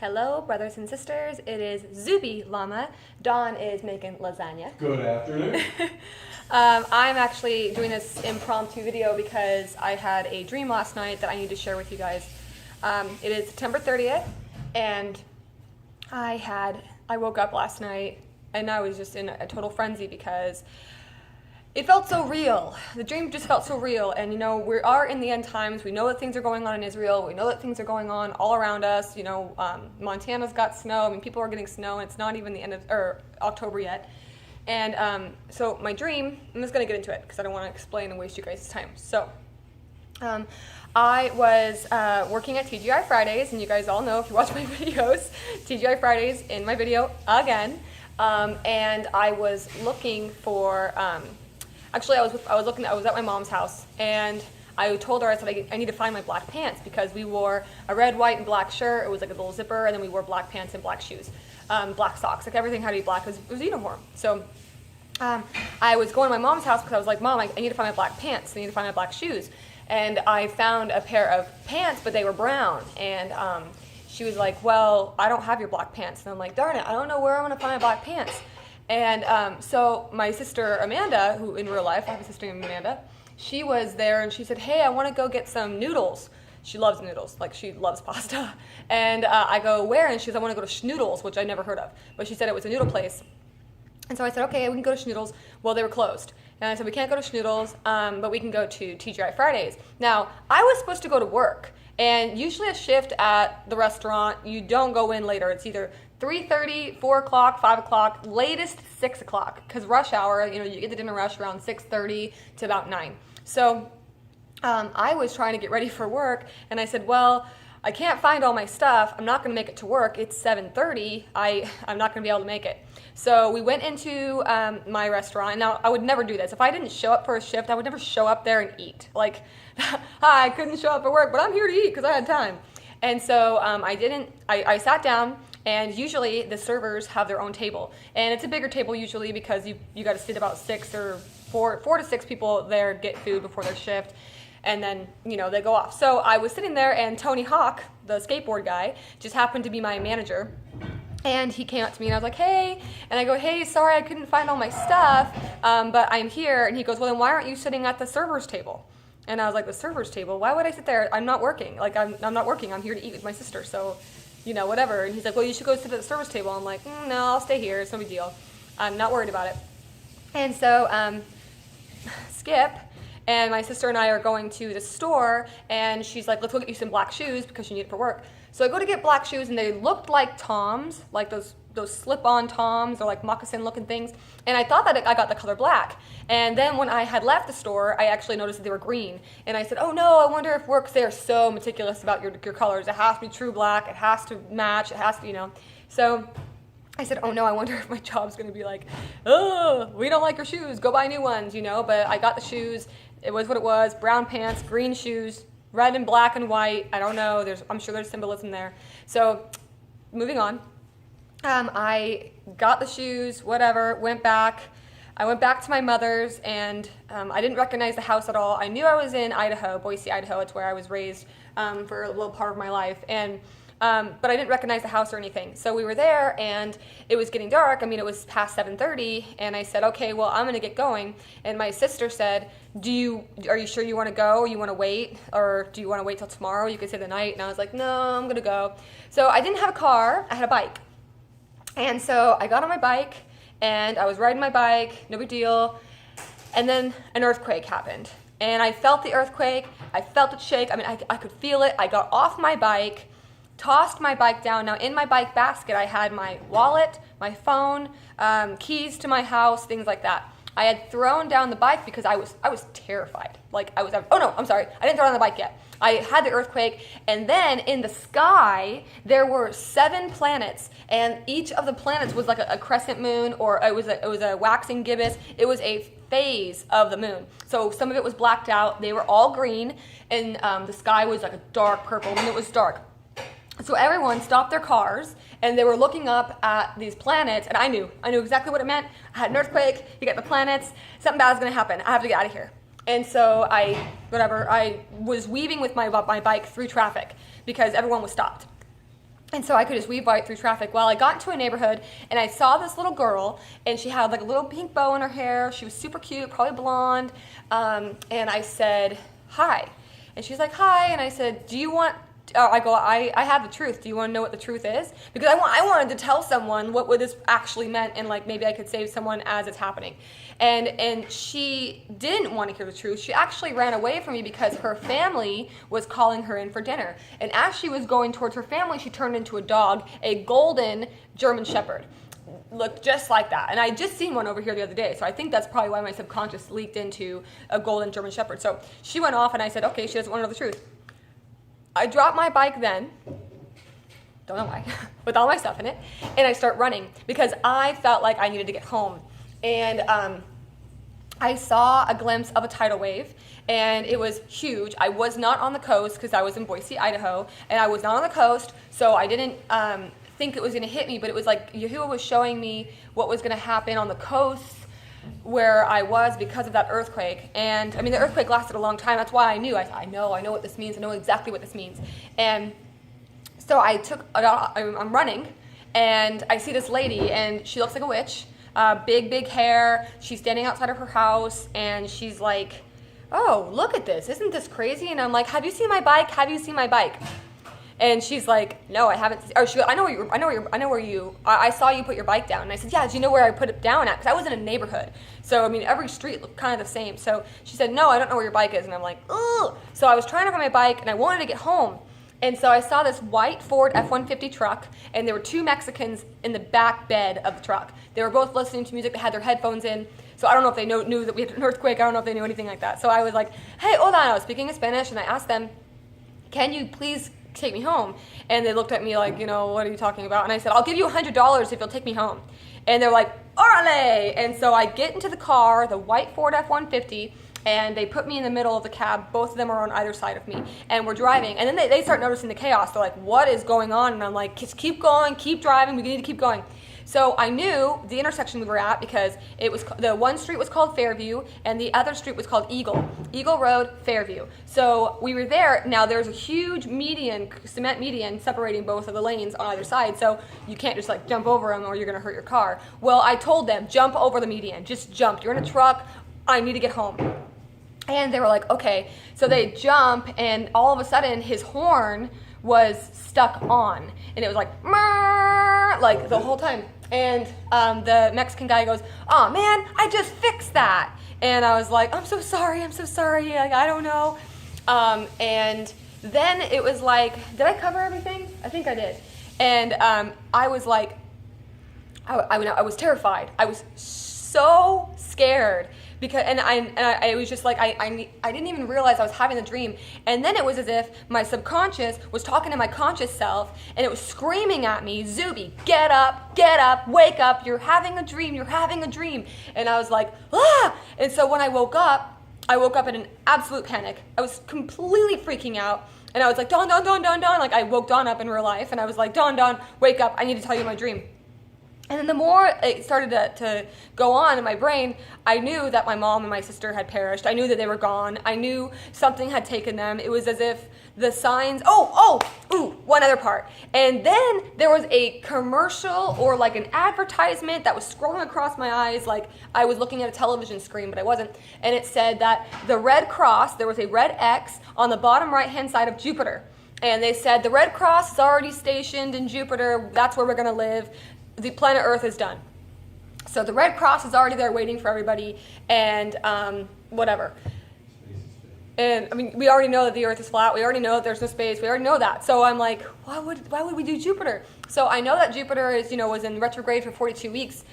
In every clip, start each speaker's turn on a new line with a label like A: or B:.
A: Hello, brothers and sisters. It is Zuby Llama. Dawn is making lasagna.
B: Good afternoon.
A: I'm actually doing this impromptu video because I had a dream last night that I need to share with you guys. It is September 30th, and I woke up last night and I was just in a total frenzy because it felt so real. The dream just felt so real. And you know, we are in the end times. We know that things are going on in Israel. We know that things are going on all around us. You know, Montana's got snow. I mean, people are getting snow, and it's not even the end of October yet. And so my dream, I'm just going to get into it because I don't want to explain and waste you guys' time. So I was working at TGI Fridays, and you guys all know if you watch my videos, TGI Fridays in my video again. And I was looking for, actually I was at my mom's house, and I told her, I said, I need to find my black pants because we wore a red, white, and black shirt. It was like a little zipper, and then we wore black pants and black shoes, black socks. Like everything had to be black. It was a uniform. So I was going to my mom's house because I was like, Mom, I need to find my black pants. I need to find my black shoes. And I found a pair of pants, but they were brown. And she was like, well, I don't have your black pants. And I'm like, darn it, I don't know where I'm going to find my black pants. And so my sister Amanda, who in real life, I have a sister named Amanda, she was there and she said, hey, I want to go get some noodles. She loves noodles, like she loves pasta. And I go, where? And she says, I want to go to Schnoodles, which I never heard of. But she said it was a noodle place. And so I said, okay, we can go to Schnoodles. Well, they were closed. And I said, we can't go to Schnoodles, but we can go to TGI Fridays. Now, I was supposed to go to work. And usually a shift at the restaurant, you don't go in later. It's either 3:30, 4 o'clock, 5 o'clock, latest 6 o'clock. Because rush hour, you know, you get the dinner rush around 6:30 to about 9. So I was trying to get ready for work, and I said, well, I can't find all my stuff. I'm not going to make it to work. It's 7:30. I'm not going to be able to make it. So we went into my restaurant. Now, I would never do this. If I didn't show up for a shift, I would never show up there and eat. Like, hi, I couldn't show up for work, but I'm here to eat because I had time. And so I sat down, and usually the servers have their own table. And it's a bigger table usually because you got to sit about 4 to 6 people there, get food before their shift. And then, you know, they go off. So I was sitting there, and Tony Hawk, the skateboard guy, just happened to be my manager. And he came up to me, and I was like, hey. And I go, hey, sorry, I couldn't find all my stuff, but I'm here. And he goes, well, then why aren't you sitting at the server's table? And I was like, the server's table? Why would I sit there? I'm not working. Like, I'm not working. I'm here to eat with my sister. So, you know, whatever. And he's like, well, you should go sit at the server's table. I'm like, no, I'll stay here. It's no big deal. I'm not worried about it. And so, Skip and my sister and I are going to the store, and she's like, let's go get you some black shoes because you need it for work. So I go to get black shoes, and they looked like Toms, like those slip-on Toms or like moccasin-looking things. And I thought that I got the color black. And then when I had left the store, I actually noticed that they were green. And I said, oh no, I wonder if works. They're so meticulous about your colors. It has to be true black. It has to match. It has to, you know. So I said, oh no, I wonder if my job's going to be like, oh, we don't like your shoes. Go buy new ones, you know. But I got the shoes. It was what it was. Brown pants, green shoes, red and black and white. I don't know. I'm sure there's symbolism there. So moving on. I got the shoes, whatever, went back. I went back to my mother's, and I didn't recognize the house at all. I knew I was in Idaho, Boise, Idaho. It's where I was raised for a little part of my life. And but I didn't recognize the house or anything. So we were there, and it was getting dark. I mean, it was past 7:30, and I said, okay, well, I'm going to get going. And my sister said, are you sure you want to go? You want to wait? Or do you want to wait till tomorrow? You could stay the night. And I was like, no, I'm going to go. So I didn't have a car. I had a bike. And so I got on my bike, and I was riding my bike, no big deal. And then an earthquake happened. And I felt the earthquake. I felt it shake. I mean, I could feel it. I got off my bike, tossed my bike down. Now, in my bike basket, I had my wallet, my phone, keys to my house, things like that. I had thrown down the bike because I was terrified. Like, oh no, I'm sorry. I didn't throw down the bike yet. I had the earthquake, and then in the sky, there were 7 planets, and each of the planets was like a crescent moon, or it was a waxing gibbous. It was a phase of the moon. So some of it was blacked out. They were all green, and the sky was like a dark purple, and it was dark. So everyone stopped their cars, and they were looking up at these planets, and I knew exactly what it meant. I had an earthquake, you got the planets, something bad is going to happen. I have to get out of here. And so I was weaving with my bike through traffic because everyone was stopped. And so I could just weave right through traffic. Well, I got into a neighborhood and I saw this little girl, and she had like a little pink bow in her hair. She was super cute, probably blonde. And I said, hi. And she's like, hi. And I said, do you want, I have the truth. Do you want to know what the truth is? Because I wanted to tell someone what this actually meant, and like maybe I could save someone as it's happening. And she didn't want to hear the truth. She actually ran away from me because her family was calling her in for dinner. And as she was going towards her family, she turned into a dog, a golden German Shepherd. Looked just like that. And I just seen one over here the other day. So I think that's probably why my subconscious leaked into a golden German Shepherd. So she went off and I said, okay, she doesn't want to know the truth. I dropped my bike then, don't know why, with all my stuff in it, and I start running because I felt like I needed to get home. And I saw a glimpse of a tidal wave, and it was huge. I was not on the coast because I was in Boise, Idaho, and I was not on the coast, so I didn't think it was going to hit me, but it was like Yahuwah was showing me what was going to happen on the coast where I was because of that earthquake. And I mean, the earthquake lasted a long time. That's why I knew. I know what this means. I know exactly what this means. And so I'm running, and I see this lady, and she looks like a witch. Big hair. She's standing outside of her house, and she's like, oh, look at this. Isn't this crazy? And I'm like, have you seen my bike? Have you seen my bike? And she's like, no, I haven't. Or she goes, I saw you put your bike down. And I said, yeah, do you know where I put it down at? Because I was in a neighborhood. So, I mean, every street looked kind of the same. So she said, no, I don't know where your bike is. And I'm like, ugh. So I was trying to find my bike, and I wanted to get home. And so I saw this white Ford F-150 truck, and there were two Mexicans in the back bed of the truck. They were both listening to music. They had their headphones in. So I don't know if they knew that we had an earthquake. I don't know if they knew anything like that. So I was like, hey, hold on. I was speaking in Spanish, and I asked them, can you please take me home? And they looked at me like, what are you talking about? And I said, I'll give you $100 if you'll take me home. And they're like, orale! And so I get into the car, the white Ford F-150, and they put me in the middle of the cab. Both of them are on either side of me, and we're driving. And then they start noticing the chaos. They're like, what is going on? And I'm like, just keep going, keep driving. We need to keep going. So I knew the intersection we were at because it was the one street was called Fairview and the other street was called Eagle Road, Fairview. So we were there. Now there's a huge cement median separating both of the lanes on either side. So you can't just like jump over them or you're going to hurt your car. Well, I told them, jump over the median. Just jump. You're in a truck. I need to get home. And they were like, okay. So they jump, and all of a sudden his horn was stuck on, and it was like, like the whole time. And the Mexican guy goes, oh man, I just fixed that. And I was like, I'm so sorry, like, I don't know. And then it was like, did I cover everything? I think I did. And I was like, I was terrified. I was so scared. Because I was just like, I didn't even realize I was having the dream. And then it was as if my subconscious was talking to my conscious self, and it was screaming at me, Zuby, get up, wake up, you're having a dream. And I was like, ah! And so when I woke up in an absolute panic. I was completely freaking out. And I was like, Dawn. Like I woke Dawn up in real life, and I was like, Dawn, wake up, I need to tell you my dream. And then the more it started to go on in my brain, I knew that my mom and my sister had perished. I knew that they were gone. I knew something had taken them. It was as if the signs, one other part. And then there was a commercial or like an advertisement that was scrolling across my eyes like I was looking at a television screen, but I wasn't. And it said that the Red Cross, there was a red X on the bottom right-hand side of Jupiter. And they said the Red Cross is already stationed in Jupiter. That's where we're going to live. The planet Earth is done. So the Red Cross is already there waiting for everybody, and whatever. And I mean, we already know that the Earth is flat. We already know that there's no space. We already know that. So I'm like, why would we do Jupiter? So I know that Jupiter is, was in retrograde for 42 weeks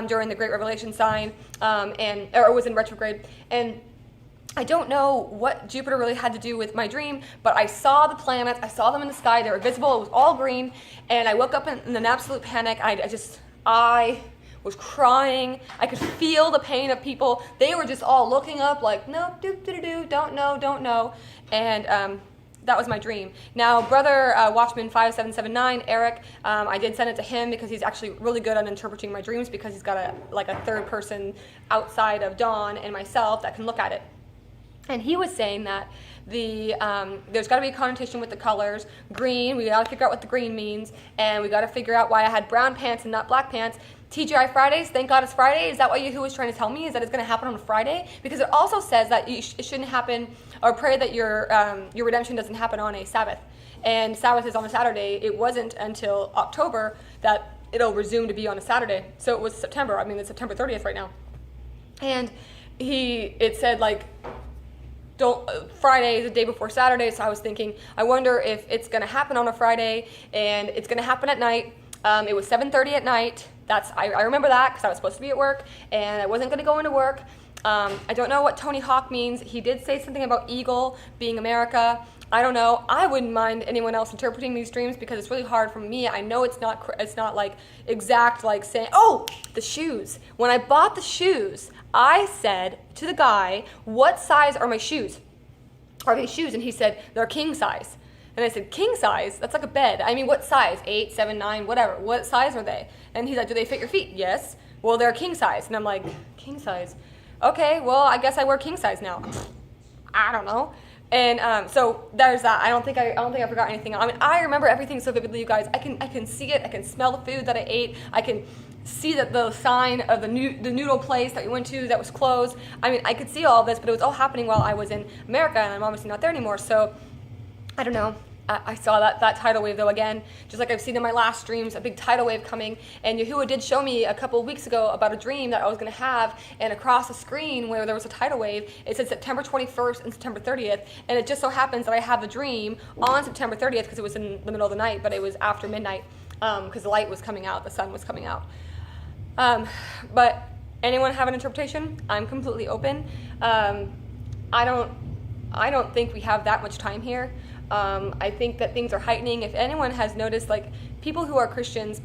A: during the Great Revelation sign, or was in retrograde. And I don't know what Jupiter really had to do with my dream, but I saw the planets. I saw them in the sky. They were visible. It was all green. And I woke up in an absolute panic. I was crying. I could feel the pain of people. They were just all looking up like, no, don't know. And that was my dream. Now, brother Watchman 5779, Eric, I did send it to him because he's actually really good at interpreting my dreams because he's got a third person outside of Dawn and myself that can look at it. And he was saying that there's got to be a connotation with the colors. Green, we got to figure out what the green means, and we got to figure out why I had brown pants and not black pants. TGI Fridays, thank God it's Friday. Is that what Yahuwah was trying to tell me? Is that it's going to happen on a Friday? Because it also says that it shouldn't happen, or pray that your redemption doesn't happen on a Sabbath. And Sabbath is on a Saturday. It wasn't until October that it'll resume to be on a Saturday. So it was September. I mean, it's September 30th right now. And it said like, Friday is the day before Saturday, so I was thinking, I wonder if it's going to happen on a Friday, and it's going to happen at night. It was 7:30 at night. I remember that because I was supposed to be at work, and I wasn't going to go into work. I don't know what Tony Hawk means. He did say something about eagle being America. I don't know. I wouldn't mind anyone else interpreting these dreams because it's really hard for me. I know it's not like exact, like saying, oh, the shoes. When I bought the shoes, I said to the guy, what size are my shoes? Are they shoes? And he said, they're king size. And I said, king size? That's like a bed. I mean, what size? 8, 7, 9, whatever. What size are they? And he's like, do they fit your feet? Yes. Well, they're king size. And I'm like, king size? Okay, well, I guess I wear king size now. I don't know. And so there's that. I don't think I forgot anything. I mean, I remember everything so vividly, you guys. I can see it. I can smell the food that I ate. I can see that the sign of the noodle place that we went to that was closed. I mean, I could see all this, but it was all happening while I was in America, and I'm obviously not there anymore. So I don't know. I saw that tidal wave, though, again, just like I've seen in my last streams, a big tidal wave coming. And Yahuwah did show me a couple of weeks ago about a dream that I was going to have, and across the screen where there was a tidal wave, it said September 21st and September 30th, and it just so happens that I have the dream on September 30th because it was in the middle of the night, but it was after midnight because the light was coming out, the sun was coming out. But anyone have an interpretation? I'm completely open. I don't think we have that much time here. I think that things are heightening. If anyone has noticed, like, people who are Christians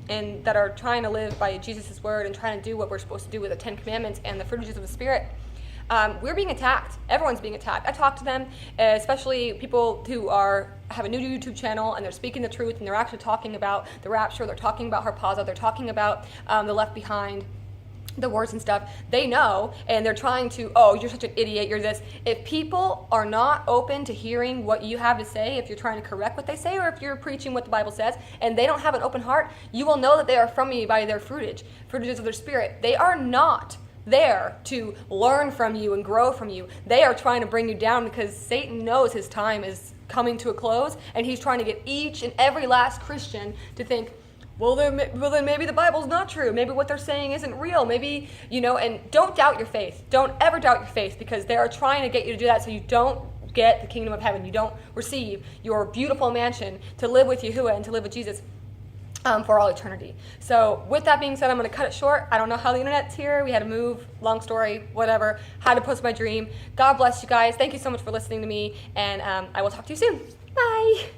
A: and that are trying to live by Jesus' word and trying to do what we're supposed to do with the 10 Commandments and the fruits of the Spirit, we're being attacked. Everyone's being attacked. I talk to them, especially people who have a new YouTube channel and they're speaking the truth and they're actually talking about the rapture. They're talking about harpazo. They're talking about the left behind, the words and stuff. They know, and they're trying to, oh, you're such an idiot, you're this. If people are not open to hearing what you have to say, if you're trying to correct what they say, or if you're preaching what the Bible says, and they don't have an open heart, you will know that they are from me by their fruitage of their spirit. They are not there to learn from you and grow from you. They are trying to bring you down because Satan knows his time is coming to a close, and he's trying to get each and every last Christian to think, well, then maybe the Bible's not true. Maybe what they're saying isn't real. Maybe, and don't doubt your faith. Don't ever doubt your faith, because they are trying to get you to do that so you don't get the kingdom of heaven. You don't receive your beautiful mansion to live with Yahuwah and to live with Jesus for all eternity. So with that being said, I'm going to cut it short. I don't know how the internet's here. We had to move. Long story, whatever. Had to post my dream. God bless you guys. Thank you so much for listening to me, and I will talk to you soon. Bye.